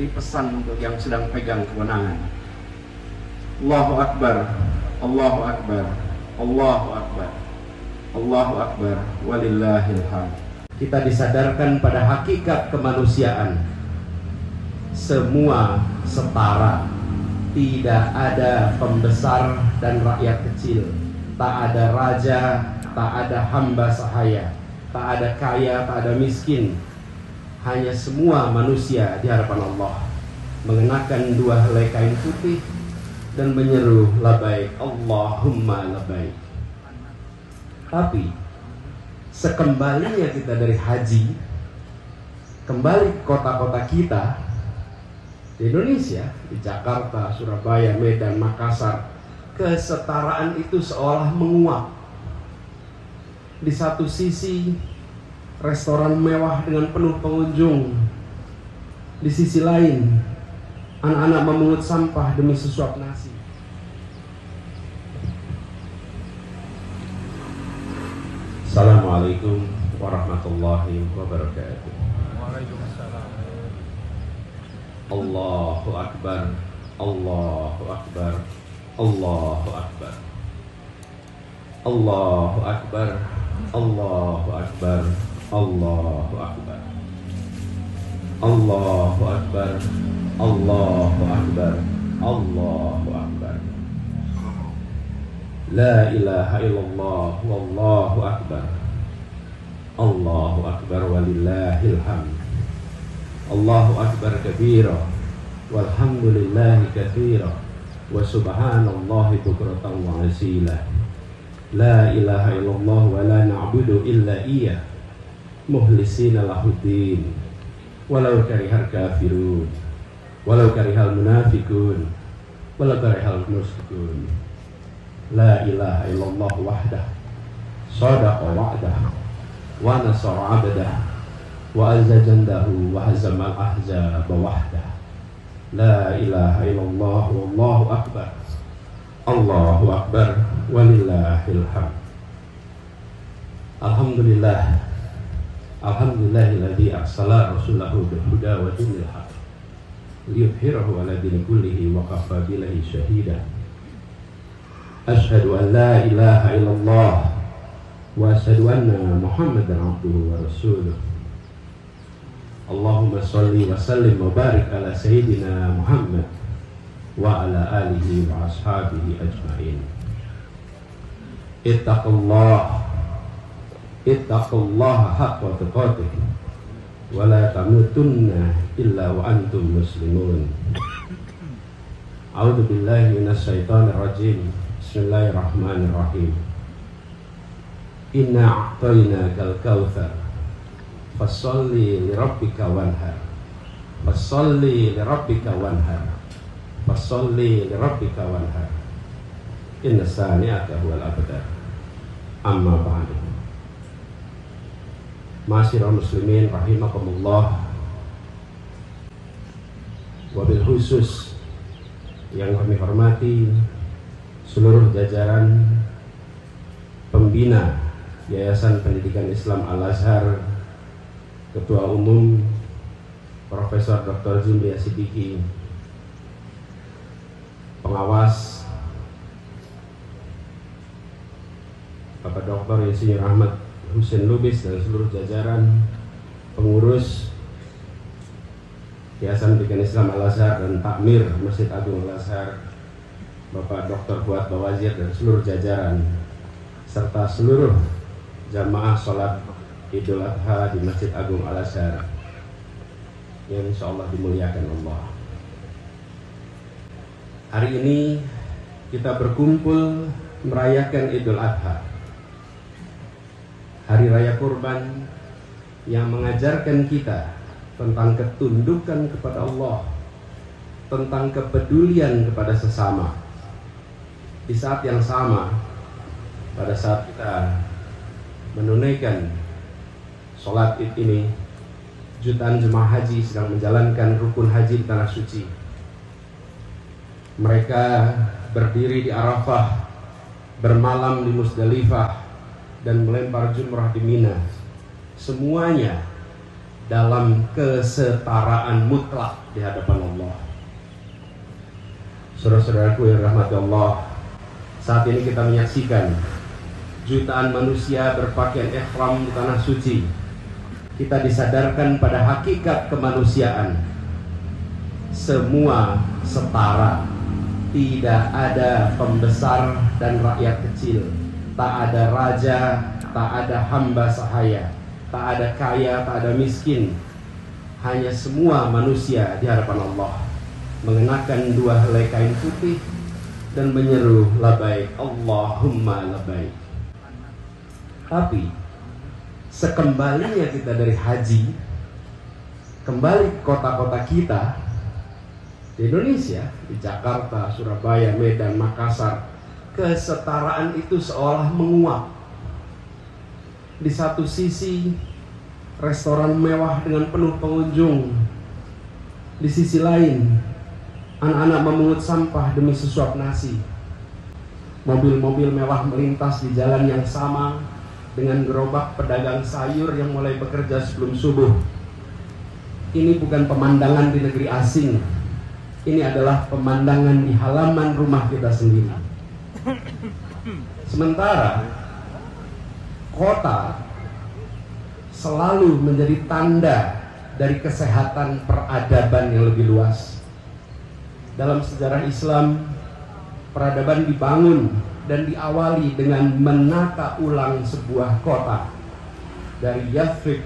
Ini pesan untuk yang sedang pegang kewenangan. Allahu Akbar, Allahu Akbar, Allahu Akbar, Allahu Akbar, walillahil hamd. Kita disadarkan pada hakikat kemanusiaan. Semua setara. Tidak ada pembesar dan rakyat kecil. Tak ada raja, tak ada hamba sahaya. Tak ada kaya, tak ada miskin. Hanya semua manusia di hadapan Allah, mengenakan dua helai kain putih dan menyeru labaik Allahumma labaik. Tapi sekembalinya kita dari haji, kembali ke kota-kota kita di Indonesia, di Jakarta, Surabaya, Medan, Makassar, kesetaraan itu seolah menguap. Di satu sisi restoran mewah dengan penuh pengunjung. Di sisi lain, anak-anak memungut sampah demi sesuap nasi. Assalamualaikum warahmatullahi wabarakatuh. Waalaikumsalam. Allahu Akbar, Allahu Akbar, Allahu Akbar, Allahu Akbar, Allahu Akbar, Allahu Akbar, Allahu Akbar, Allahu Akbar, Allahu Akbar. La ilaha illallah, wallahu akbar, Allahu akbar, walillahil hamd. Allahu akbar kabira, walhamdulillahi katsira, wa subhanallahi bukratan wa asila. La ilaha illallah wa la na'budu illa iyyah, mukhlisina lahuddin, walau karihal kafirun, walau karihal munafiqun, walau karihal musyrikun. La ilaha illallah wahdah, sadaqa wa'dah, wa nasara 'abdah, wa azza jandahu, wa hazamal ahzaba wahdah. La ilaha illallah wallahu akbar, Allahu akbar, walillahil hamd. Alhamdulillah, alhamdulillahilladzi arsala rasulahu bil huda wa dinil haq liyudhhirahu 'ala dini kullihi wa kafa billahi shahida. Asyhadu an la ilaha illallah wa asyhadu anna Muhammadan abduhu wa rasuluh. Allahumma sholli wa sallim wa barik ala sayyidina Muhammad wa ala alihi wa ashabihi ajma'in. Ittaqullah, ittaqullaha haqqa tuqatih, wa la tamutunna illa wa antum muslimun. A'udzu billahi minasy syaithanir rajim. Bismillahirrahmanirrahim. Inna a'tainakal kautsar, fasholli li rabbika wanhar, fasholli li rabbika wanhar, fasholli li rabbika wanhar. Inna sani'aka huwal abtar. Amma ba'du. Ma'asyiral muslimin rahimakumullah, wabil khusus yang kami hormati seluruh jajaran pembina Yayasan Pendidikan Islam Al-Azhar, Ketua Umum Profesor Dr. Zumbia Siddiqi, pengawas Bapak Dr. Insinyur Ahmad Hussein Lubis dan seluruh jajaran pengurus Yayasan Pendidikan Islam Al-Azhar dan Takmir Masjid Agung Al-Azhar, Bapak Dr. Fuad Bawazir dan seluruh jajaran, serta seluruh jamaah sholat Idul Adha di Masjid Agung Al-Azhar yang insya Allah dimuliakan Allah. Hari ini kita berkumpul merayakan Idul Adha, Hari Raya Kurban yang mengajarkan kita tentang ketundukan kepada Allah, tentang kepedulian kepada sesama. Di saat yang sama, pada saat kita menunaikan sholat Id ini, jutaan jemaah haji sedang menjalankan rukun haji di tanah suci. Mereka berdiri di Arafah, bermalam di Musdalifah, dan melempar jumrah di Mina. Semuanya dalam kesetaraan mutlak di hadapan Allah. Saudara-saudaraku yang rahmati Allah, saat ini kita menyaksikan jutaan manusia berpakaian ihram di tanah suci. Kita disadarkan pada hakikat kemanusiaan. Semua setara, tidak ada pembesar dan rakyat kecil, tak ada raja, tak ada hamba sahaya, tak ada kaya, tak ada miskin. Hanya semua manusia di hadapan Allah mengenakan dua helai kain putih dan menyeru labbaik Allahumma labbaik. Tapi sekembalinya kita dari haji, kembali ke kota-kota kita di Indonesia, di Jakarta, Surabaya, Medan, Makassar, kesetaraan itu seolah menguap. Di satu sisi restoran mewah dengan penuh pengunjung, di sisi lain anak-anak memungut sampah demi sesuap nasi. Mobil-mobil mewah melintas di jalan yang sama dengan gerobak pedagang sayur yang mulai bekerja sebelum subuh. Ini bukan pemandangan di negeri asing. Ini adalah pemandangan di halaman rumah kita sendiri. Sementara kota selalu menjadi tanda dari kesehatan peradaban yang lebih luas. Dalam sejarah Islam, peradaban dibangun dan diawali dengan menata ulang sebuah kota. Dari Yathrib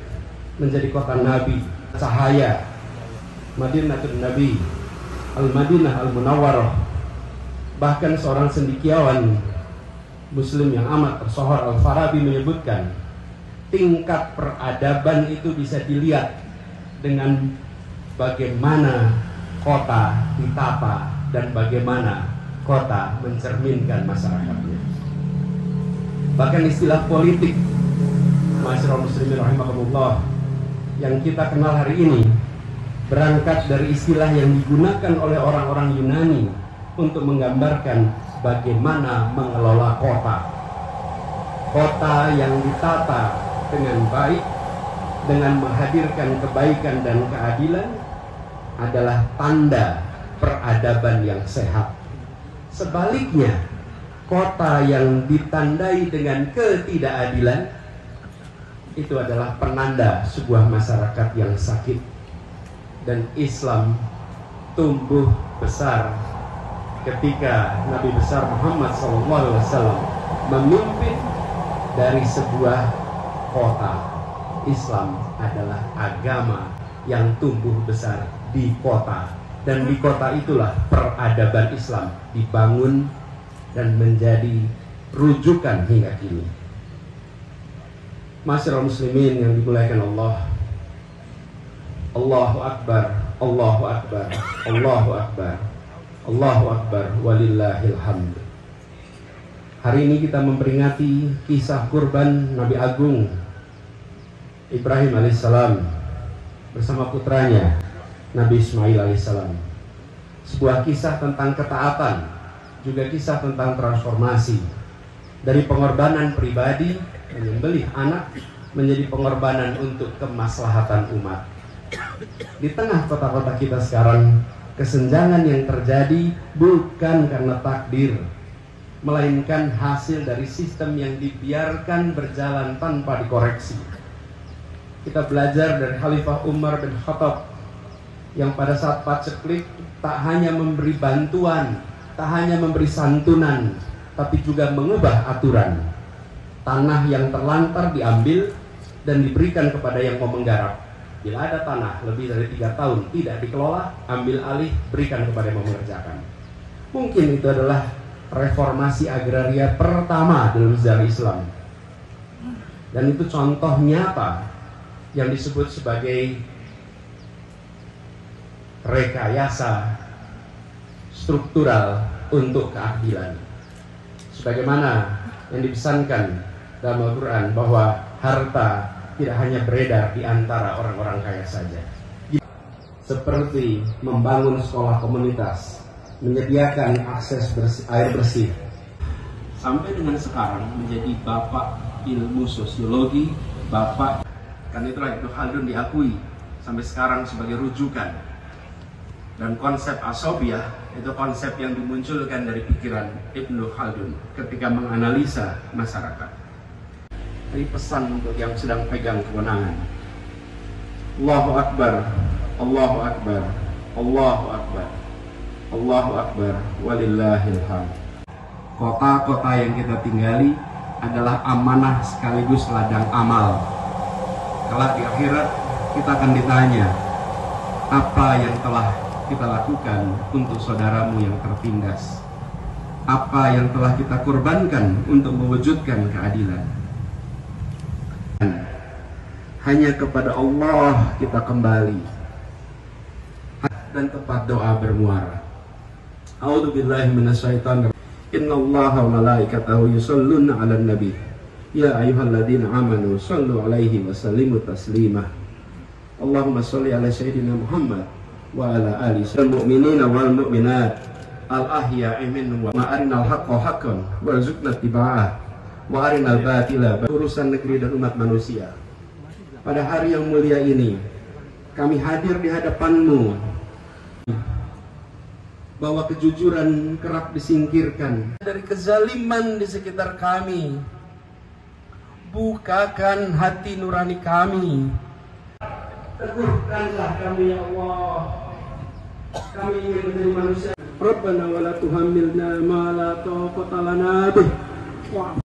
menjadi kota Nabi, cahaya, Madinatul Nabi, Al-Madinah Al-Munawwarah. Bahkan seorang cendekiawan Muslim yang amat tersohor, Al-Farabi, menyebutkan tingkat peradaban itu bisa dilihat dengan bagaimana kota ditata dan bagaimana kota mencerminkan masyarakatnya. Bahkan istilah politik, masyarakat muslimin rahimakumullah, yang kita kenal hari ini berangkat dari istilah yang digunakan oleh orang-orang Yunani untuk menggambarkan bagaimana mengelola kota. Kota yang ditata dengan baik, dengan menghadirkan kebaikan dan keadilan, adalah tanda peradaban yang sehat. Sebaliknya, kota yang ditandai dengan ketidakadilan itu adalah penanda sebuah masyarakat yang sakit. Dan Islam tumbuh besar ketika Nabi besar Muhammad SAW memimpin dari sebuah kota. Islam adalah agama yang tumbuh besar di kota, dan di kota itulah peradaban Islam dibangun dan menjadi rujukan hingga kini. Masyarakat muslimin yang dimuliakan Allah, Allahu Akbar, Allahu Akbar, Allahu Akbar, Allahu Akbar, walillahil hamd. Hari ini kita memperingati kisah kurban Nabi Agung Ibrahim alaihissalam bersama putranya Nabi Ismail alaihissalam. Sebuah kisah tentang ketaatan, juga kisah tentang transformasi dari pengorbanan pribadi menyembelih anak menjadi pengorbanan untuk kemaslahatan umat. Di tengah kota-kota kita sekarang, kesenjangan yang terjadi bukan karena takdir, melainkan hasil dari sistem yang dibiarkan berjalan tanpa dikoreksi. Kita belajar dari Khalifah Umar bin Khattab yang pada saat paceklik tak hanya memberi bantuan, tak hanya memberi santunan, tapi juga mengubah aturan. Tanah yang terlantar diambil dan diberikan kepada yang mau menggarap. Bila ada tanah lebih dari 3 tahun tidak dikelola, ambil alih, berikan kepada yang mau mengerjakan. Mungkin itu adalah reformasi agraria pertama dalam sejarah Islam. Dan itu contoh nyata yang disebut sebagai rekayasa struktural untuk keadilan. Sebagaimana yang dipesankan dalam Al-Quran bahwa harta tidak hanya beredar di antara orang-orang kaya saja. Seperti membangun sekolah komunitas, menyediakan akses air bersih. Sampai dengan sekarang menjadi bapak ilmu sosiologi, bapak. Kan itulah Ibnu Khaldun diakui sampai sekarang sebagai rujukan. Dan konsep asobiyah itu konsep yang dimunculkan dari pikiran Ibnu Khaldun ketika menganalisa masyarakat. Ini pesan untuk yang sedang pegang kewenangan. Allahu Akbar, Allahu Akbar, Allahu Akbar, Allahu Akbar, walillahil hamd. Kota-kota yang kita tinggali adalah amanah sekaligus ladang amal. Kelak di akhirat kita akan ditanya, apa yang telah kita lakukan untuk saudaramu yang tertindas? Apa yang telah kita korbankan untuk mewujudkan keadilan? Hanya kepada Allah kita kembali dan tempat doa bermuara. A'udzubillahi minasyaitonir rajim. Innallaha wa malaikatahu yusholluna 'alan nabi. Ya ayyuhalladzina amanu shallu 'alaihi wa sallimu taslima. Allahumma shalli 'ala sayyidina Muhammad wa 'ala ali mu'minina wal mu'minat al-ahya'i minhum wa arinal haqqa haqqan warzuqna ittiba'ah wa arinal batila. Urusan negeri dan umat manusia. Pada hari yang mulia ini kami hadir di hadapanmu, bahwa kejujuran kerap disingkirkan dari kezaliman di sekitar kami. Bukakan hati nurani kami, teguhkanlah kami ya Allah. Kami ingin menjadi manusia. Rabbana wa la tuhammilna ma la taqata lana bih.